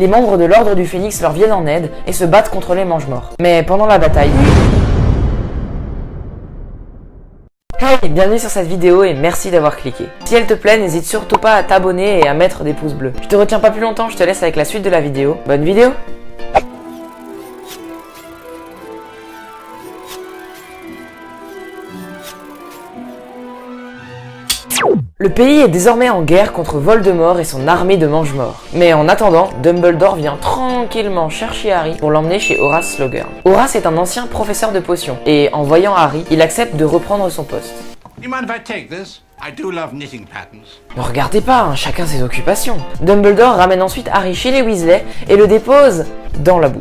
Les membres de l'Ordre du Phénix leur viennent en aide et se battent contre les Mange-Morts. Mais pendant la bataille... Hey, bienvenue sur cette vidéo et merci d'avoir cliqué. Si elle te plaît, n'hésite surtout pas à t'abonner et à mettre des pouces bleus. Je te retiens pas plus longtemps, je te laisse avec la suite de la vidéo. Bonne vidéo! Le pays est désormais en guerre contre Voldemort et son armée de Mange-Morts. Mais en attendant, Dumbledore vient tranquillement chercher Harry pour l'emmener chez Horace Slughorn. Horace est un ancien professeur de potions, et en voyant Harry, il accepte de reprendre son poste. Ne regardez pas, hein, chacun ses occupations. Dumbledore ramène ensuite Harry chez les Weasley et le dépose dans la boue.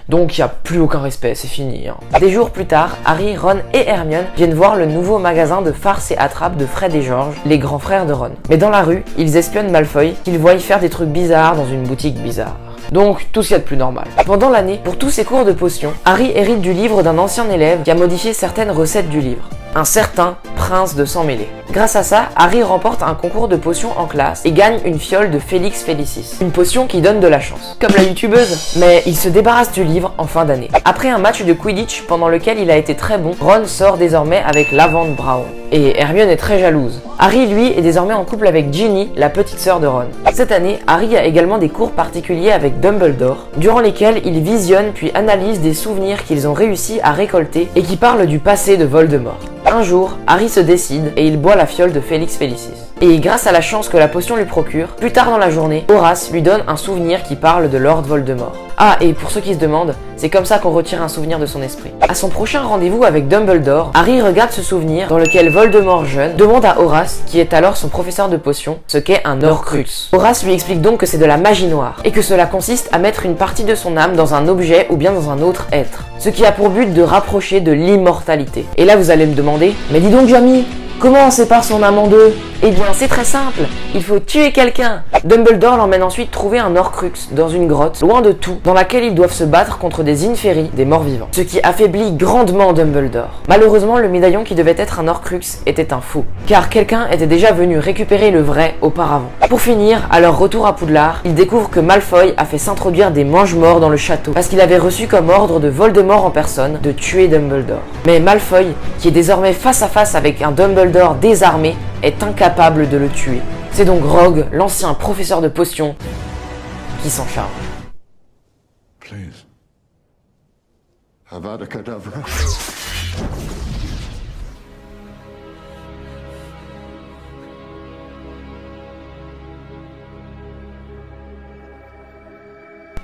Donc il n'y a plus aucun respect, c'est fini. Hein. Des jours plus tard, Harry, Ron et Hermione viennent voir le nouveau magasin de farce et attrape de Fred et George, les grands frères de Ron. Mais dans la rue, ils espionnent Malfoy, qu'ils voient faire des trucs bizarres dans une boutique bizarre. Donc, tout ce qu'il y a de plus normal. Pendant l'année, pour tous ses cours de potions, Harry hérite du livre d'un ancien élève qui a modifié certaines recettes du livre. Un certain prince de sang mêlé. Grâce à ça, Harry remporte un concours de potions en classe et gagne une fiole de Félix Felicis. Une potion qui donne de la chance. Comme la youtubeuse. Mais il se débarrasse du livre en fin d'année. Après un match de Quidditch pendant lequel il a été très bon, Ron sort désormais avec Lavande Brown. Et Hermione est très jalouse. Harry, lui, est désormais en couple avec Ginny, la petite sœur de Ron. Cette année, Harry a également des cours particuliers avec Dumbledore, durant lesquels il visionne puis analyse des souvenirs qu'ils ont réussi à récolter et qui parlent du passé de Voldemort. Un jour, Harry se décide et il boit la fiole de Félix Felicis. Et grâce à la chance que la potion lui procure, plus tard dans la journée, Horace lui donne un souvenir qui parle de Lord Voldemort. Ah, et pour ceux qui se demandent, c'est comme ça qu'on retire un souvenir de son esprit. À son prochain rendez-vous avec Dumbledore, Harry regarde ce souvenir dans lequel Voldemort jeune demande à Horace, qui est alors son professeur de potions, ce qu'est un Horcrux. Horace lui explique donc que c'est de la magie noire, et que cela consiste à mettre une partie de son âme dans un objet ou bien dans un autre être. Ce qui a pour but de rapprocher de l'immortalité. Et là vous allez me demander, mais dis donc Jamie, comment on sépare son âme en deux? Eh bien c'est très simple, il faut tuer quelqu'un. Dumbledore l'emmène ensuite trouver un Horcrux dans une grotte, loin de tout, dans laquelle ils doivent se battre contre des Inferi, des morts vivants. Ce qui affaiblit grandement Dumbledore. Malheureusement, le médaillon qui devait être un Horcrux était un faux, car quelqu'un était déjà venu récupérer le vrai auparavant. Pour finir, à leur retour à Poudlard, ils découvrent que Malfoy a fait s'introduire des Mange-Morts dans le château, parce qu'il avait reçu comme ordre de Voldemort en personne de tuer Dumbledore. Mais Malfoy, qui est désormais face à face avec un Dumbledore désarmé, est incapable de le tuer. C'est donc Rogue, l'ancien professeur de potions, qui s'en charge. Please. Avada Kedavra.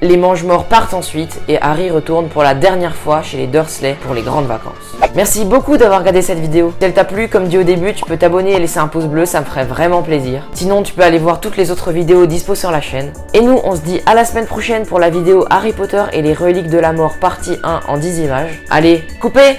Les Mange-Morts partent ensuite et Harry retourne pour la dernière fois chez les Dursley pour les grandes vacances. Merci beaucoup d'avoir regardé cette vidéo. Si elle t'a plu, comme dit au début, tu peux t'abonner et laisser un pouce bleu, ça me ferait vraiment plaisir. Sinon, tu peux aller voir toutes les autres vidéos dispo sur la chaîne. Et nous, on se dit à la semaine prochaine pour la vidéo Harry Potter et les reliques de la mort partie 1 en 10 images. Allez, coupez!